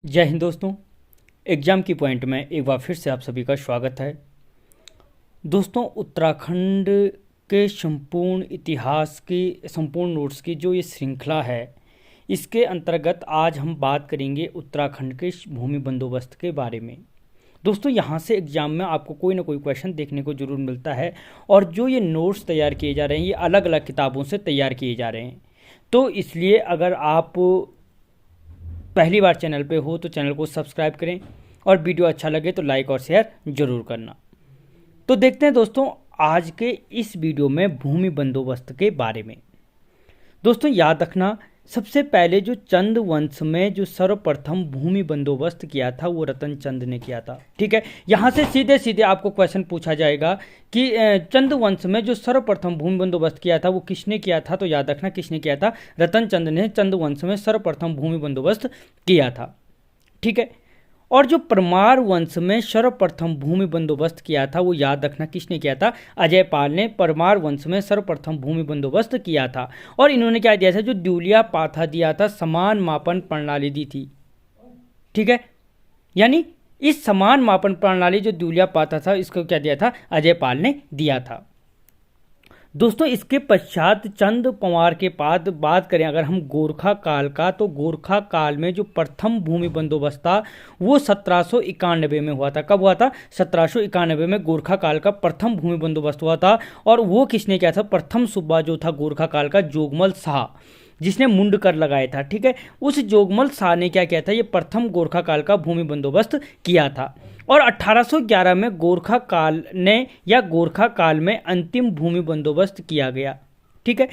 जय हिंद दोस्तों। एग्ज़ाम की पॉइंट में एक बार फिर से आप सभी का स्वागत है। दोस्तों, उत्तराखंड के संपूर्ण इतिहास की संपूर्ण नोट्स की जो ये श्रृंखला है, इसके अंतर्गत आज हम बात करेंगे उत्तराखंड के भूमि बंदोबस्त के बारे में। दोस्तों, यहाँ से एग्ज़ाम में आपको कोई ना कोई क्वेश्चन देखने को ज़रूर मिलता है और जो ये नोट्स तैयार किए जा रहे हैं ये अलग अलग किताबों से तैयार किए जा रहे हैं। तो इसलिए अगर आप पहली बार चैनल पे हो तो चैनल को सब्सक्राइब करें और वीडियो अच्छा लगे तो लाइक और शेयर ज़रूर करना। तो देखते हैं दोस्तों आज के इस वीडियो में भूमि बंदोबस्त के बारे में। दोस्तों, याद रखना, सबसे पहले जो चंद वंश में जो सर्वप्रथम भूमि बंदोबस्त किया था वो रतन चंद ने किया था। ठीक है, यहाँ से सीधे सीधे आपको क्वेश्चन पूछा जाएगा कि चंद वंश में जो सर्वप्रथम भूमि बंदोबस्त किया था वो किसने किया था। तो याद रखना, किसने किया था? रतन चंद ने चंद वंश में सर्वप्रथम भूमि बंदोबस्त किया था। ठीक है, और जो परमार वंश में सर्वप्रथम भूमि बंदोबस्त किया था वो याद रखना किसने किया था? अजय पाल ने परमार वंश में सर्वप्रथम भूमि बंदोबस्त किया था। और इन्होंने क्या दिया था? जो द्विलीय पाथा दिया था, समान मापन प्रणाली दी थी। ठीक है, यानी इस समान मापन प्रणाली जो द्विलीय पाथा था इसको क्या दिया था? अजय पाल ने दिया था। दोस्तों, इसके पश्चात चंद पंवार के बाद बात करें अगर हम गोरखा काल का, तो गोरखा काल में जो प्रथम भूमि बंदोबस्त था वो 1791 में हुआ था। कब हुआ था? 1791 में गोरखा काल का प्रथम भूमि बंदोबस्त हुआ था। और वो किसने किया था? प्रथम सूबा जो था गोरखा काल का, जोगमल शाह, जिसने मुंड कर लगाया था। ठीक है, उस जोगमल शाह ने क्या किया था? ये प्रथम गोरखा काल का भूमि बंदोबस्त किया था। और 1811 में गोरखा काल ने या गोरखा काल में अंतिम भूमि बंदोबस्त किया गया। ठीक है,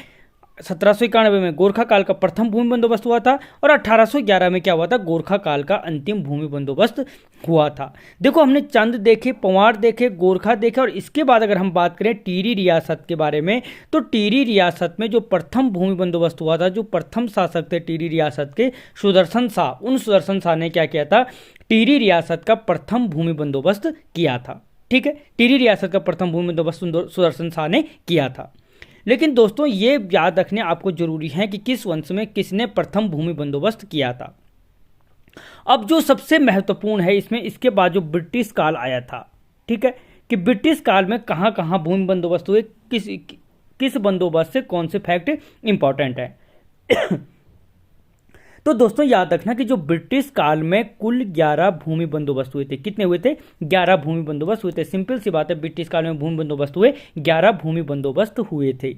1791 में गोरखा काल का प्रथम भूमि बंदोबस्त हुआ था और 1811 में क्या हुआ था? गोरखा काल का अंतिम भूमि बंदोबस्त हुआ था। देखो, हमने चंद देखे, पंवार देखे, गोरखा देखे, और इसके बाद अगर हम बात करें टिहरी रियासत के बारे में, तो टिहरी रियासत में जो प्रथम भूमि बंदोबस्त हुआ था, जो प्रथम शासक थे टिहरी रियासत के, सुदर्शन शाह, उन सुदर्शन शाह ने क्या किया था? टिहरी रियासत का प्रथम भूमि बंदोबस्त किया था। ठीक है, टिहरी रियासत का प्रथम भूमि बंदोबस्त सुदर्शन शाह ने किया था। लेकिन दोस्तों, ये याद रखने आपको जरूरी है कि किस वंश में किसने प्रथम भूमि बंदोबस्त किया था। अब जो सबसे महत्वपूर्ण है इसमें, इसके बाद जो ब्रिटिश काल आया था, ठीक है, कि ब्रिटिश काल में कहाँ कहाँ भूमि बंदोबस्त हुए, किस बंदोबस्त से कौन से फैक्ट इंपॉर्टेंट है। तो दोस्तों, याद रखना कि जो ब्रिटिश काल में कुल 11 भूमि बंदोबस्त हुए थे। कितने हुए थे? 11 भूमि बंदोबस्त हुए थे। सिंपल सी बात है, ब्रिटिश काल में भूमि बंदोबस्त हुए 11 भूमि बंदोबस्त हुए थे।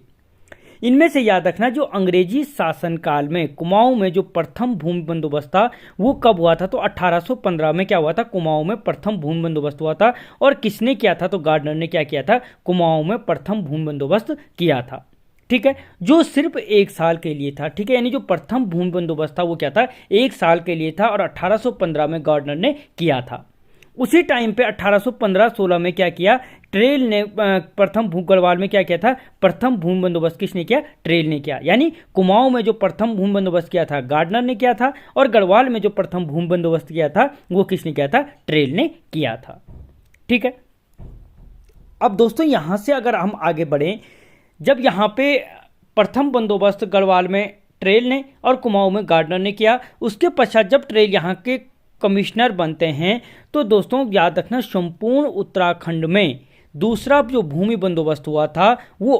इनमें से याद रखना, जो अंग्रेजी शासनकाल में कुमाऊं में जो प्रथम भूमि बंदोबस्त था वो कब हुआ था? तो 1815 में क्या हुआ था? कुमाऊं में प्रथम भूमि बंदोबस्त हुआ था। और किसने किया था? तो गार्डनर ने क्या किया था? कुमाऊं में प्रथम भूमि बंदोबस्त किया था। ठीक है, जो सिर्फ 1 साल के लिए था। ठीक है, यानी जो प्रथम भूमि बंदोबस्त था वो क्या था? 1 साल के लिए था और 1815 में गार्डनर ने किया था। उसी टाइम पे 1815-16 में क्या किया? ट्रेल ने प्रथम गढ़वाल में क्या किया था? प्रथम भूमि बंदोबस्त किसने किया? ट्रेल ने किया। यानी कुमाऊं में जो प्रथम भूमि बंदोबस्त किया था गार्डनर ने किया था, और गढ़वाल में जो प्रथम भूमि बंदोबस्त किया था वो किसने किया था? ट्रेल ने किया था। ठीक है, अब दोस्तों यहां से अगर हम आगे बढ़ें, जब यहाँ पे प्रथम बंदोबस्त गढ़वाल में ट्रेल ने और कुमाऊं में गार्डनर ने किया, उसके पश्चात जब ट्रेल यहाँ के कमिश्नर बनते हैं, तो दोस्तों याद रखना, संपूर्ण उत्तराखंड में दूसरा जो भूमि बंदोबस्त हुआ था वो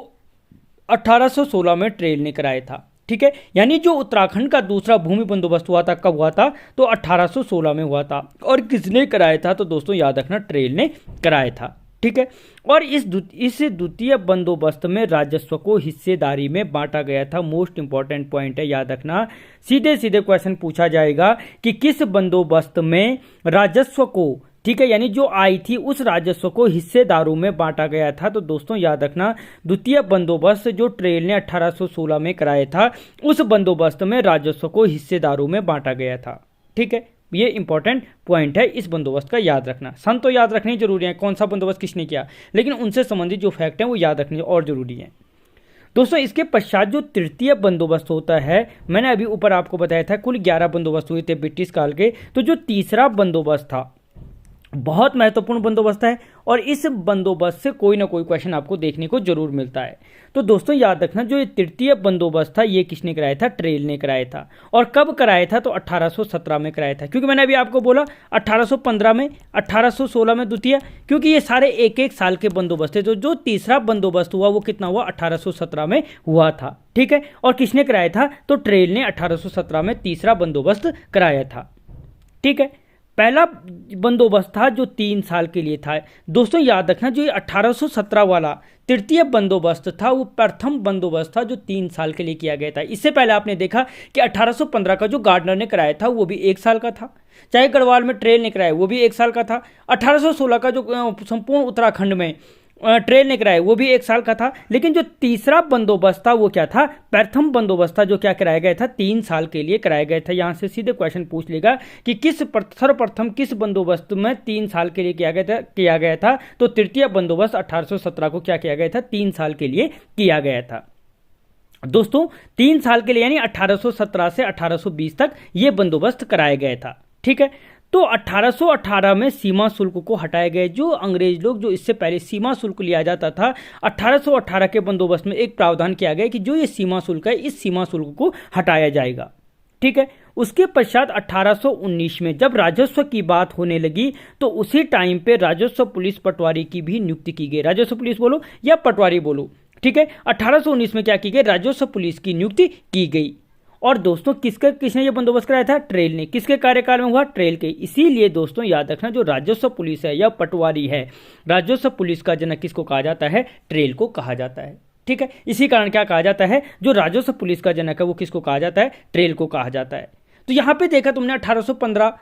1816 में ट्रेल ने कराया था। ठीक है, यानी जो उत्तराखंड का दूसरा भूमि बंदोबस्त हुआ था कब हुआ था? तो 1816 में हुआ था। और किसने कराया था? तो दोस्तों याद रखना, ट्रेल ने कराया था। ठीक है, और इस द्वितीय बंदोबस्त में राजस्व को हिस्सेदारी में बांटा गया था। मोस्ट इंपॉर्टेंट पॉइंट है, याद रखना, सीधे सीधे क्वेश्चन पूछा जाएगा कि किस बंदोबस्त में राजस्व को, ठीक है, यानी जो आई थी उस राजस्व को हिस्सेदारों में बांटा गया था। तो दोस्तों याद रखना, द्वितीय बंदोबस्त जो ट्रेल ने 1816 में कराया था, उस बंदोबस्त में राजस्व को हिस्सेदारों में बांटा गया था। ठीक है, ये इंपॉर्टेंट पॉइंट है, इस बंदोबस्त का याद रखना। सन तो याद रखनी जरूरी है, कौन सा बंदोबस्त किसने किया, लेकिन उनसे संबंधित जो फैक्ट हैं वो याद रखने और जरूरी है। दोस्तों, इसके पश्चात जो तृतीय बंदोबस्त होता है, मैंने अभी ऊपर आपको बताया था कुल 11 बंदोबस्त हुए थे ब्रिटिश काल के। तो जो तीसरा बंदोबस्त था बहुत महत्वपूर्ण बंदोबस्त है और इस बंदोबस्त से कोई ना कोई क्वेश्चन आपको देखने को जरूर मिलता है। तो दोस्तों याद रखना, जो ये तृतीय बंदोबस्त था ये किसने कराया था? ट्रेल ने कराया था। और कब कराया था? तो 1817 में कराया था, क्योंकि मैंने अभी आपको बोला 1815 में, 1816 में द्वितीय, क्योंकि ये सारे एक एक साल के बंदोबस्त थे। तो जो तीसरा बंदोबस्त हुआ वो कितना हुआ? 1817 में हुआ था। ठीक है, और किसने कराया था? तो ट्रेल ने 1817 में तीसरा बंदोबस्त कराया था। ठीक है, पहला बंदोबस्त था जो 3 साल के लिए था। दोस्तों याद रखना, जो ये 1817 वाला तृतीय बंदोबस्त था वो प्रथम बंदोबस्त था जो 3 साल के लिए किया गया था। इससे पहले आपने देखा कि 1815 का जो गार्डनर ने कराया था वो भी 1 साल का था, चाहे गढ़वाल में ट्रेल ने कराया वो भी 1 साल का था। 1816 का जो संपूर्ण उत्तराखंड में ट्रेल ने कराया वो भी 1 साल का था। लेकिन जो तीसरा बंदोबस्त था वो क्या था? प्रथम बंदोबस्त था, जो क्या कराया गया था? 3 साल के लिए कराया गया था। यहां से सीधे क्वेश्चन पूछ लेगा कि सर्वप्रथम किस बंदोबस्त में 3 साल के लिए किया गया था? तो तृतीय बंदोबस्त 1817 को क्या किया गया था? 3 साल के लिए किया गया था। दोस्तों 3 साल के लिए यानी 1817 से 1820 तक ये बंदोबस्त कराया गया था। ठीक है, तो 1818 में सीमा शुल्क को हटाया गया। जो अंग्रेज लोग जो इससे पहले सीमा शुल्क लिया जाता था, 1818 के बंदोबस्त में एक प्रावधान किया गया कि जो ये सीमा शुल्क है इस सीमा शुल्क को हटाया जाएगा। ठीक है, उसके पश्चात 1819 में जब राजस्व की बात होने लगी तो उसी टाइम पे राजस्व पुलिस पटवारी की भी नियुक्ति की गई। राजस्व पुलिस बोलो या पटवारी बोलो। ठीक है, 1819 में क्या की गई? राजस्व पुलिस की नियुक्ति की गई। और दोस्तों किसने ये बंदोबस्त कराया था? ट्रेल ने। किसके कार्यकाल में हुआ? ट्रेल के। इसीलिए दोस्तों याद रखना, जो राजस्व पुलिस है या पटवारी है, राजस्व पुलिस का जनक किसको कहा जाता है? ट्रेल को कहा जाता है। ठीक है, इसी कारण क्या कहा जाता है? जो राजस्व पुलिस का जनक है वो किसको कहा जाता है? ट्रेल को कहा जाता है। तो यहां पे देखा तुमने 1815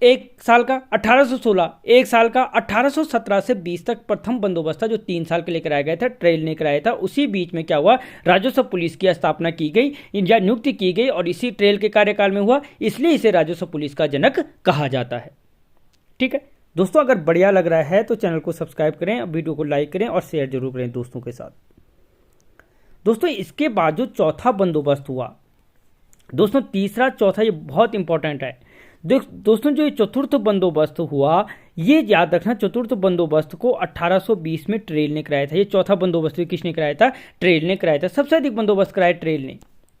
1 साल का, 1816 1 साल का, 1817 से 20 तक प्रथम बंदोबस्त था जो 3 साल के लिए कराया गया था, ट्रेल ने कराया था। उसी बीच में क्या हुआ? राजस्व पुलिस की स्थापना की गई या नियुक्ति की गई और इसी ट्रेल के कार्यकाल में हुआ, इसलिए इसे राजस्व पुलिस का जनक कहा जाता है। ठीक है दोस्तों, अगर बढ़िया लग रहा है तो चैनल को सब्सक्राइब करें, वीडियो को लाइक करें और शेयर जरूर करें दोस्तों के साथ। दोस्तों इसके बाद जो चौथा बंदोबस्त हुआ, दोस्तों तीसरा चौथा ये बहुत इंपॉर्टेंट है। दोस्तों जो ये चतुर्थ बंदोबस्त हुआ, ये याद रखना, चतुर्थ बंदोबस्त को 1820 में ट्रेल ने कराया था। ये चौथा बंदोबस्त किसने कराया था? ट्रेल ने कराया था। सबसे अधिक बंदोबस्त कराया ट्रेल ने।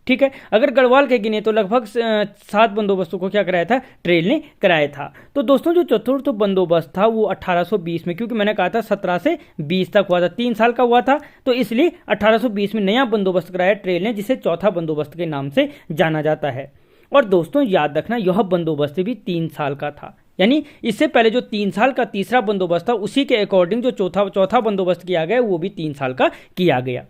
ठीक है, अगर गढ़वाल के गिने तो लगभग 7 बंदोबस्तों को क्या कराया था? ट्रेल ने कराया था। तो दोस्तों जो चतुर्थ बंदोबस्त था वो 1820 में, क्योंकि मैंने कहा था 17 से 20 तक हुआ था, 3 साल का हुआ था, तो इसलिए 1820 में नया बंदोबस्त कराया ट्रेल ने, जिसे चौथा बंदोबस्त के नाम से जाना जाता है। और दोस्तों याद रखना, यह बंदोबस्त भी 3 साल का था, यानी इससे पहले जो 3 साल का तीसरा बंदोबस्त था उसी के अकॉर्डिंग जो चौथा बंदोबस्त किया गया वो भी 3 साल का किया गया।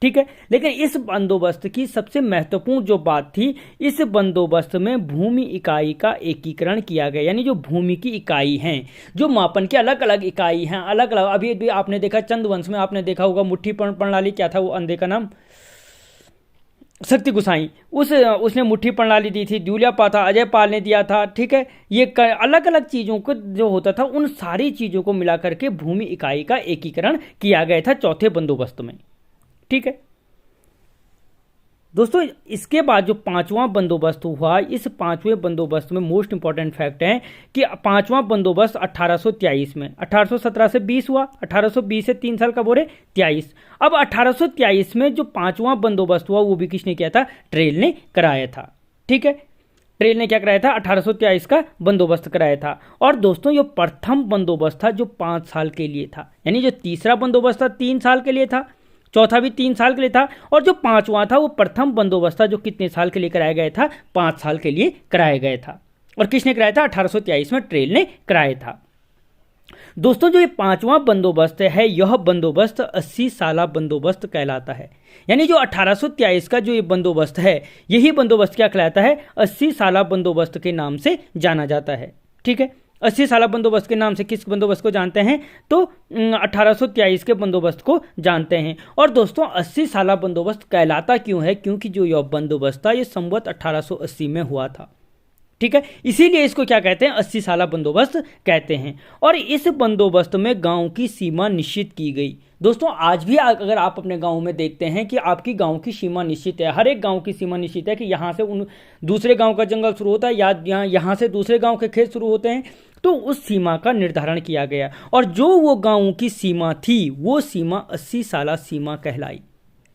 ठीक है, लेकिन इस बंदोबस्त की सबसे महत्वपूर्ण जो बात थी, इस बंदोबस्त में भूमि इकाई का एकीकरण किया गया। यानी जो भूमि की इकाई हैं, जो मापन की अलग अलग इकाई हैं, अलग अलग, अभी भी आपने देखा चंद्रवंश में आपने देखा होगा मुट्ठी प्रणाली, क्या था वो अंधे का नाम? शक्ति गुसाई। उसने मुट्ठी प्रणाली दी थी, द्यूलिया पाथा अजय पाल ने दिया था। ठीक है, ये अलग अलग चीज़ों को जो होता था उन सारी चीज़ों को मिला करके भूमि इकाई का एकीकरण किया गया था चौथे बंदोबस्त में। ठीक है दोस्तों, इसके बाद जो 5वां बंदोबस्त हुआ, इस 5वें बंदोबस्त में मोस्ट इंपॉर्टेंट फैक्ट है कि 5वां बंदोबस्त 1823 में, 1817 से 20 हुआ, 1820 से 3 साल का बोले 23। अब 1823 में जो 5वां बंदोबस्त हुआ वो भी किसने किया था? ट्रेल ने कराया था। ठीक है, ट्रेल ने क्या कराया था? 1823 का बंदोबस्त कराया था। और दोस्तों ये प्रथम बंदोबस्त था जो 5 साल के लिए था, यानी जो तीसरा बंदोबस्त था 3 साल के लिए था, चौथा भी 3 साल के लिए था, और जो 5वां था वो प्रथम बंदोबस्त था जो कितने साल के लिए कराया गया था? 5 साल के लिए कराया गया था। और किसने कराया था? 1823 में ट्रेल ने कराया था। दोस्तों जो ये 5वां बंदोबस्त है, यह बंदोबस्त 80 साला बंदोबस्त कहलाता है। यानी जो 1823 का जो ये बंदोबस्त है, यही बंदोबस्त क्या कहलाता है? 80 साला बंदोबस्त के नाम से जाना जाता है। ठीक है, 80 साला बंदोबस्त के नाम से किस बंदोबस्त को जानते हैं? तो 1823 के बंदोबस्त को जानते हैं। और दोस्तों 80 साला बंदोबस्त कहलाता क्यों है? क्योंकि जो यह बंदोबस्त था ये संवत 1880 में हुआ था। ठीक है, इसीलिए इसको क्या कहते हैं, 80 साला बंदोबस्त कहते हैं। और इस बंदोबस्त में गांव की सीमा निश्चित की गई। दोस्तों आज भी अगर आप अपने गांव में देखते हैं कि आपकी गांव की सीमा निश्चित है, हर एक गांव की सीमा निश्चित है कि यहाँ से उन दूसरे गांव का जंगल शुरू होता है या यहाँ से दूसरे गांव के खेत शुरू होते हैं, तो उस सीमा का निर्धारण किया गया और जो वो गांव की सीमा थी वो सीमा 80 साला सीमा कहलाई।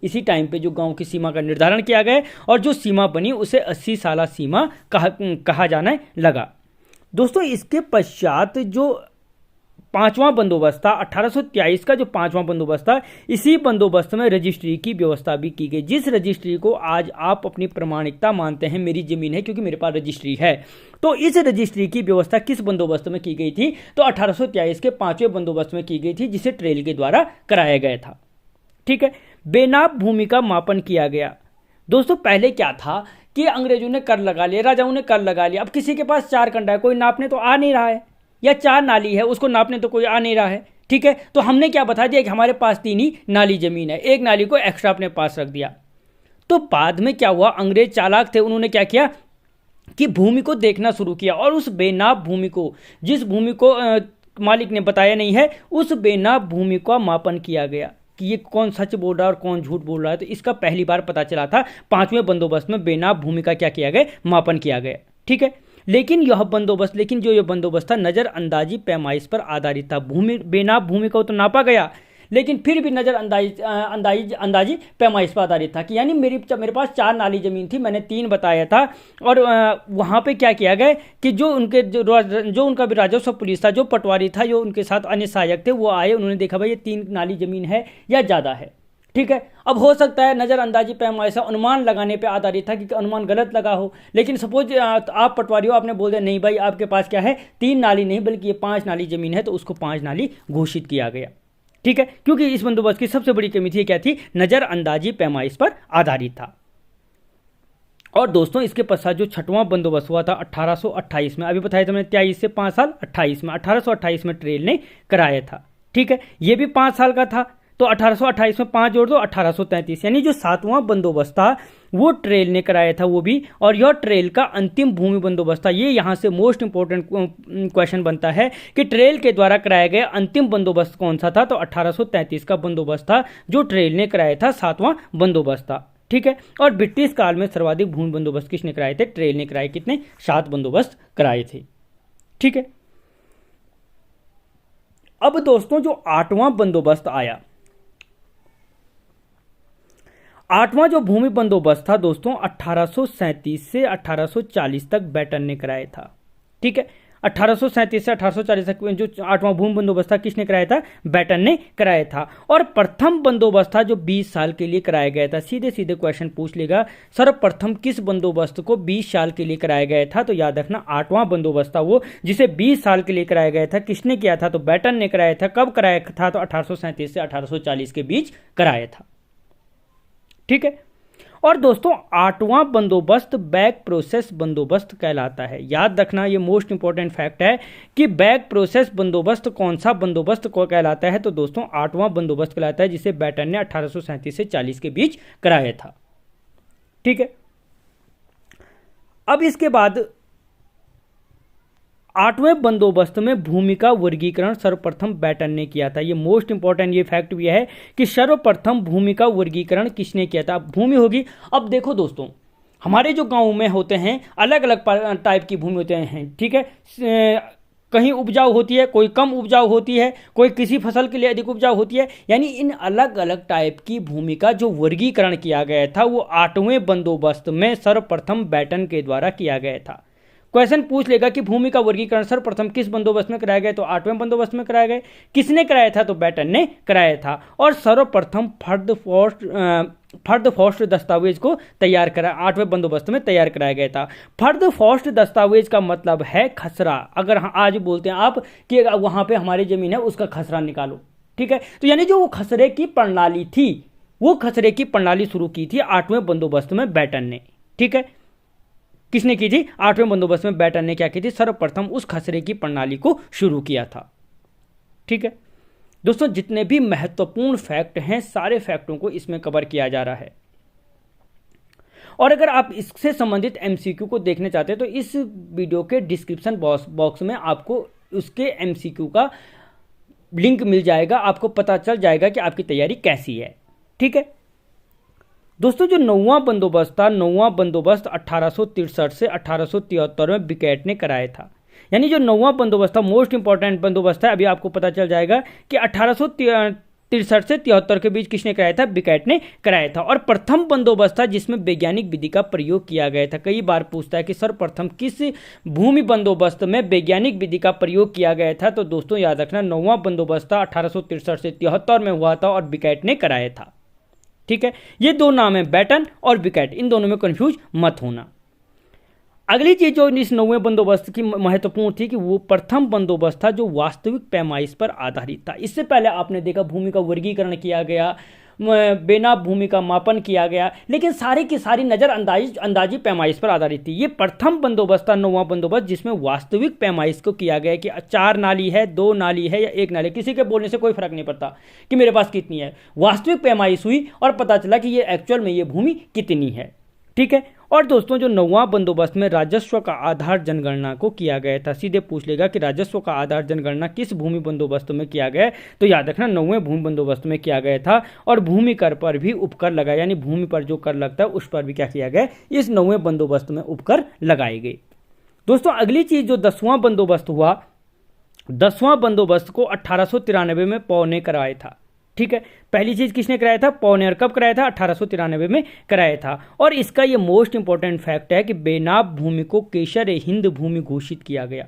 इसी टाइम पे जो गांव की सीमा का निर्धारण किया गया और जो सीमा बनी उसे 80 साला सीमा कहा जाने लगा। दोस्तों इसके पश्चात जो पांचवा बंदोबस्त था 1823 का, जो पांचवा बंदोबस्त था, इसी बंदोबस्त में रजिस्ट्री की व्यवस्था भी की गई, जिस रजिस्ट्री को आज आप अपनी प्रमाणिकता मानते हैं, मेरी जमीन है क्योंकि मेरे पास रजिस्ट्री है। तो इस रजिस्ट्री की व्यवस्था किस बंदोबस्त में की गई थी, तो 1823 के पांचवें बंदोबस्त में की गई थी, जिसे ट्रेल के द्वारा कराया गया था। ठीक है, बेनाप भूमि का मापन किया गया। दोस्तों पहले क्या था कि अंग्रेजों ने कर लगा लिया, राजाओं ने कर लगा लिया, अब किसी के पास 4 कंडा है, कोई नापने तो आ नहीं रहा है, या 4 नाली है उसको नापने तो कोई आ नहीं रहा है। ठीक है, तो हमने क्या बता दिया कि हमारे पास 3 ही नाली जमीन है, एक नाली को एक्स्ट्रा अपने पास रख दिया। तो बाद में क्या हुआ, अंग्रेज चालाक थे, उन्होंने क्या किया कि भूमि को देखना शुरू किया और उस बेनाप भूमि को, जिस भूमि को मालिक ने बताया नहीं है, उस बेनाप भूमि का मापन किया गया कि ये कौन सच बोल रहा है और कौन झूठ बोल रहा है। तो इसका पहली बार पता चला था, पांचवें बंदोबस्त में बेनाप भूमि का क्या किया गया, मापन किया गया। ठीक है, लेकिन जो यह बंदोबस्त था नज़रअंदाजी पैमाइश पर आधारित था। बेनाप भूमि को तो नापा गया, लेकिन फिर भी अंदाजी पैमाइश पर आधारित था कि यानी मेरे पास 4 नाली ज़मीन थी, मैंने 3 बताया था, और वहाँ पे क्या किया गया कि जो उनका भी राजस्व पुलिस था, जो पटवारी था, जो उनके साथ अन्य सहायक थे, वो आए, उन्होंने देखा भाई ये 3 नाली ज़मीन है या ज़्यादा है। ठीक है, अब हो सकता है नज़रअंदाजी पैमाइश अनुमान लगाने पे आधारित था कि अनुमान गलत लगा हो, लेकिन सपोज आप पटवारी हो, आपने बोल दिया नहीं भाई आपके पास क्या है 3 नाली नहीं बल्कि ये 5 नाली ज़मीन है, तो उसको 5 नाली घोषित किया गया। ठीक है, क्योंकि इस बंदोबस्त की सबसे बड़ी कमी थी क्या थी, नज़रअंदाजी पैमाइश पर आधारित था। और दोस्तों इसके पश्चात जो छठवां बंदोबस्त हुआ था 1828 में, अभी बताया था मैंने 23 से 5 साल, 28 में 1828 में ट्रेल ने कराया था। ठीक है, ये भी 5 साल का था, तो 1828 में 5 जोड़ दो 1833, यानी जो 7वां बंदोबस्त था वो ट्रेल ने कराया था वो भी, और यह ट्रेल का अंतिम भूमि बंदोबस्त था। ये यहाँ से मोस्ट इंपॉर्टेंट क्वेश्चन बनता है कि ट्रेल के द्वारा कराया गया अंतिम बंदोबस्त कौन सा था, तो 1833 का बंदोबस्त था जो ट्रेल ने कराया था, 7वां बंदोबस्त था। ठीक है, और ब्रिटिश काल में सर्वाधिक भूमि बंदोबस्त किसने कराए थे, ट्रेल ने कराए, कितने, 7 बंदोबस्त कराए थे। ठीक है, अब दोस्तों जो 8वां बंदोबस्त आया, 8वां जो भूमि बंदोबस्त था दोस्तों 1837 से 1840 तक बैटन ने कराया था। ठीक है, 1837 से 1840 तक जो 8वां भूमि बंदोबस्त था किसने कराया था, बैटन ने कराया था। और प्रथम बंदोबस्त था जो 20 साल के लिए कराया गया था। सीधे सीधे क्वेश्चन पूछ लेगा, सर्वप्रथम किस बंदोबस्त को 20 साल के लिए कराया गया था, तो याद रखना 8वां बंदोबस्त था वो जिसे 20 साल के लिए कराया गया था। किसने किया था, तो बैटन ने कराया था। कब कराया था, तो 1837 से 1840 के बीच कराया था। ठीक है, और दोस्तों 8वां बंदोबस्त बैक प्रोसेस बंदोबस्त कहलाता है। याद रखना ये मोस्ट इंपॉर्टेंट फैक्ट है कि बैक प्रोसेस बंदोबस्त कौन सा बंदोबस्त को कहलाता है, तो दोस्तों 8वां बंदोबस्त कहलाता है जिसे बैटन ने 1837 से 40 के बीच कराया था। ठीक है, अब इसके बाद 8वें बंदोबस्त में भूमि का वर्गीकरण सर्वप्रथम बैटन ने किया था। ये मोस्ट इंपॉर्टेंट ये फैक्ट भी है कि सर्वप्रथम भूमि का वर्गीकरण किसने किया था। भूमि होगी, अब देखो दोस्तों हमारे जो गांव में होते हैं अलग अलग टाइप की भूमि होते हैं। ठीक है, कहीं उपजाऊ होती है, कोई कम उपजाऊ होती है, कोई किसी फसल के लिए अधिक उपजाऊ होती है, यानी इन अलग अलग टाइप की भूमि का जो वर्गीकरण किया गया था वो 8वें बंदोबस्त में सर्वप्रथम बैटन के द्वारा किया गया था। क्वेश्चन पूछ लेगा कि भूमि का वर्गीकरण सर्वप्रथम किस बंदोबस्त में कराया गया, तो 8वें बंदोबस्त में कराया गया। किसने कराया था, तो बैटन ने कराया था। और सर्वप्रथम फर्द फॉस्ट दस्तावेज को तैयार करा 8वें बंदोबस्त में तैयार कराया गया था। फर्द फॉस्ट दस्तावेज का मतलब है खसरा। अगर आज बोलते हैं आप कि वहां पे हमारी जमीन है उसका खसरा निकालो। ठीक है, तो यानी जो वो खसरे की प्रणाली थी, वो खसरे की प्रणाली शुरू की थी 8वें बंदोबस्त में बैटन ने। ठीक है, किसने की थी, 8वें बंदोबस्त में बैटन ने क्या की थी, सर्वप्रथम उस खसरे की प्रणाली को शुरू किया था। ठीक है दोस्तों, जितने भी महत्वपूर्ण फैक्ट हैं सारे फैक्टों को इसमें कवर किया जा रहा है। और अगर आप इससे संबंधित एमसीक्यू को देखना चाहते हैं तो इस वीडियो के डिस्क्रिप्शन बॉक्स में आपको उसके एमसीक्यू का लिंक मिल जाएगा, आपको पता चल जाएगा कि आपकी तैयारी कैसी है। ठीक है दोस्तों, जो 9वां बंदोबस्त था, 9वां बंदोबस्त 1863 से 1873 में बिकैट ने कराया था। यानी जो 9वां बंदोबस्त था, मोस्ट इंपॉर्टेंट बंदोबस्त है, अभी आपको पता चल जाएगा कि 1863 से 73 के बीच किसने कराया था, बिकैट ने कराया था। और प्रथम बंदोबस्त था जिसमें वैज्ञानिक विधि का प्रयोग किया गया था। कई बार पूछता है कि सर्वप्रथम किस भूमि बंदोबस्त में वैज्ञानिक विधि का प्रयोग किया गया था, तो दोस्तों याद रखना 9वां बंदोबस्त था 1863 से 73 में हुआ था और बिकैट ने कराया था। ठीक है, ये दो नाम है, बैटन और बिकैट, इन दोनों में कंफ्यूज मत होना। अगली चीज जो इस 9वें बंदोबस्त की महत्वपूर्ण थी कि वो प्रथम बंदोबस्त था जो वास्तविक पैमाइश पर आधारित था। इससे पहले आपने देखा भूमि का वर्गीकरण किया गया, बेनाप भूमि का मापन किया गया, लेकिन सारी की सारी नजर अंदाजी पैमाइश पर आधारित थी। ये प्रथम बंदोबस्त था, 9वां बंदोबस्त, जिसमें वास्तविक पैमाइश को किया गया कि 4 नाली है, 2 नाली है या 1 नाली, किसी के बोलने से कोई फर्क नहीं पड़ता कि मेरे पास कितनी है। वास्तविक पैमाइश हुई और पता चला कि ये एक्चुअल में ये भूमि कितनी है। ठीक है, और दोस्तों जो 9वां बंदोबस्त में राजस्व का आधार जनगणना को किया गया था। सीधे पूछ लेगा कि राजस्व का आधार जनगणना किस भूमि बंदोबस्त में किया गया, तो याद रखना 9वें भूमि बंदोबस्त में किया गया था। और भूमि कर पर भी उपकर लगा, यानी भूमि पर जो कर लगता है उस पर भी क्या किया गया, इस 9वें बंदोबस्त में उपकर लगाए गए। दोस्तों अगली चीज जो 10वां बंदोबस्त हुआ, 10वां बंदोबस्त को 1893 में पौ ने कराया था। ठीक है, पहली चीज किसने कराया था, पौ ने। और कब कराया था, 1893 में कराया था। और इसका ये मोस्ट इंपॉर्टेंट फैक्ट है कि बेनाप भूमि को केसर ए हिंद भूमि घोषित किया गया।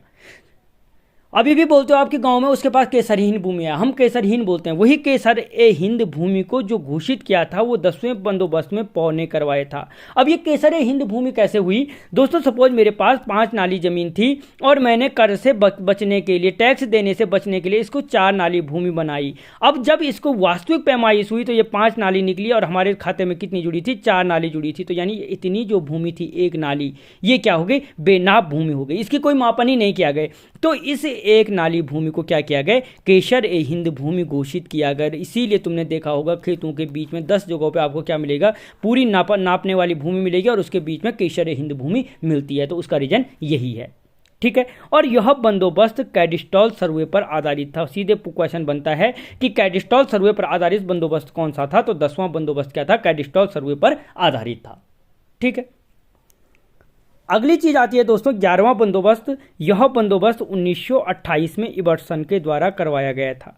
अभी भी बोलते हो आपके गांव में उसके पास केसरहीन भूमि है, हम केसरहीन बोलते हैं। वही केसर ए हिंद भूमि को जो घोषित किया था वो 10वें बंदोबस्त में पौ ने करवाया था। अब ये केसर ए हिंद भूमि कैसे हुई दोस्तों, सपोज मेरे पास 5 नाली जमीन थी और मैंने कर से बचने के लिए, टैक्स देने से बचने के लिए इसको 4 नाली भूमि बनाई। अब जब इसको वास्तविक पैमाइश हुई तो ये 5 नाली निकली और हमारे खाते में कितनी जुड़ी थी, 4 नाली जुड़ी थी। तो यानी इतनी जो भूमि थी 1 नाली, ये क्या हो गई, बेनाप भूमि हो गई, इसकी कोई मापन ही नहीं किया गया। तो इस 1 नाली भूमि को क्या किया गया, केसर ए हिंद भूमि घोषित किया गया। इसीलिए तुमने देखा होगा खेतों के बीच में 10 जगहों पे आपको क्या मिलेगा, पूरी नापने वाली भूमि मिलेगी और उसके बीच में केसर ए हिंद भूमि मिलती है। तो उसका रीजन यही है। ठीक है, और यह बंदोबस्त कैडिस्टॉल सर्वे पर आधारित था। सीधे क्वेश्चन बनता है कि कैडिस्टॉल सर्वे पर आधारित बंदोबस्त कौन सा था, तो 10वां बंदोबस्त क्या था, कैडिस्टॉल सर्वे पर आधारित था। ठीक है, अगली चीज आती है दोस्तों 11वां बंदोबस्त। यह बंदोबस्त 1928 में इबर्सन के द्वारा करवाया गया था।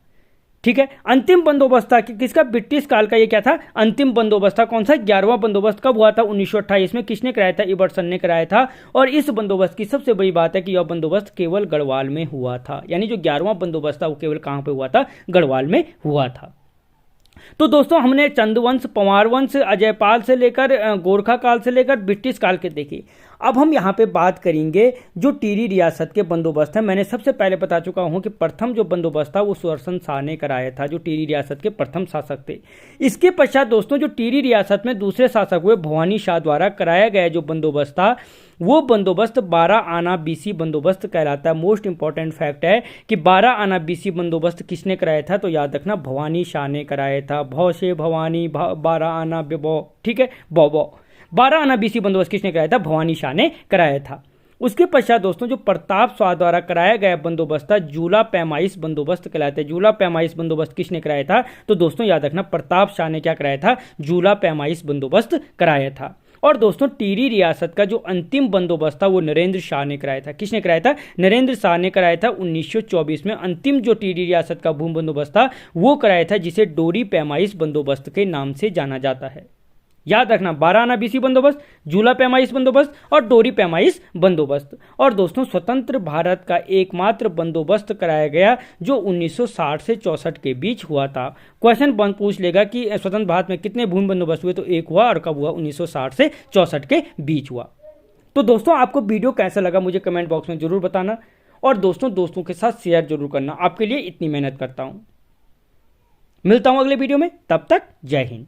ठीक है, अंतिम बंदोबस्त था किसका, ब्रिटिश काल का ये क्या था, अंतिम बंदोबस्त था। कौन सा, 11वां बंदोबस्त कब हुआ था, 1928 में। किसने कराया था, इबर्सन ने कराया था। और इस बंदोबस्त की सबसे बड़ी बात है कि यह बंदोबस्त केवल गढ़वाल में हुआ था। यानी जो 11वां बंदोबस्त था वो केवल कहां पे हुआ था, गढ़वाल में हुआ था। तो दोस्तों हमने चंदवंश, पंवार वंश, अजयपाल से लेकर गोरखा काल से लेकर ब्रिटिश काल के देखे। अब हम यहाँ पे बात करेंगे जो टिहरी रियासत के बंदोबस्त हैं। मैंने सबसे पहले बता चुका हूँ कि प्रथम जो बंदोबस्त था वो सुदर्शन शाह ने कराया था, जो टिहरी रियासत के प्रथम शासक थे। इसके पश्चात दोस्तों जो टिहरी रियासत में दूसरे शासक हुए भवानी शाह द्वारा कराया गया जो बंदोबस्त था वो बंदोबस्त 12 आना बीसी बंदोबस्त कहलाता है। मोस्ट इंपॉर्टेंट फैक्ट है कि 12 आना बीसी बंदोबस्त किसने कराया था, तो याद रखना भवानी शाह ने कराया था। भौ से भवानी, 12 आना बेबौ, ठीक है, बौ 12 आना बीसी बंदोबस्त किसने कराया था, भवानी शाह ने कराया था। उसके पश्चात दोस्तों जो प्रताप शाह द्वारा कराया गया बंदोबस्त था जूला पैमाइश बंदोबस्त कहलाता है। जूला पैमाइश बंदोबस्त किसने कराया था, तो दोस्तों याद रखना प्रताप शाह ने क्या कराया था, जूला पैमाइश बंदोबस्त कराया था। और दोस्तों टिहरी रियासत का जो अंतिम बंदोबस्त था वो नरेंद्र शाह ने कराया था। किसने कराया था, नरेंद्र शाह ने कराया था 1924 में। अंतिम जो टिहरी रियासत का भूमि बंदोबस्त था वो कराया था जिसे डोरी पैमाइश बंदोबस्त के नाम से जाना जाता है। याद रखना 12 आना बीसी बंदोबस्त, जूला पैमाइश बंदोबस्त और डोरी पैमाइश बंदोबस्त। और दोस्तों स्वतंत्र भारत का एकमात्र बंदोबस्त कराया गया जो 1960 से 64 के बीच हुआ था। क्वेश्चन पूछ लेगा कि स्वतंत्र भारत में कितने भूमि बंदोबस्त हुए, तो एक हुआ और कब हुआ, 1960 से 64 के बीच हुआ। तो दोस्तों आपको वीडियो कैसा लगा मुझे कमेंट बॉक्स में जरूर बताना और दोस्तों के साथ शेयर जरूर करना। आपके लिए इतनी मेहनत करता हूं। मिलता हूं अगले वीडियो में, तब तक जय हिंद।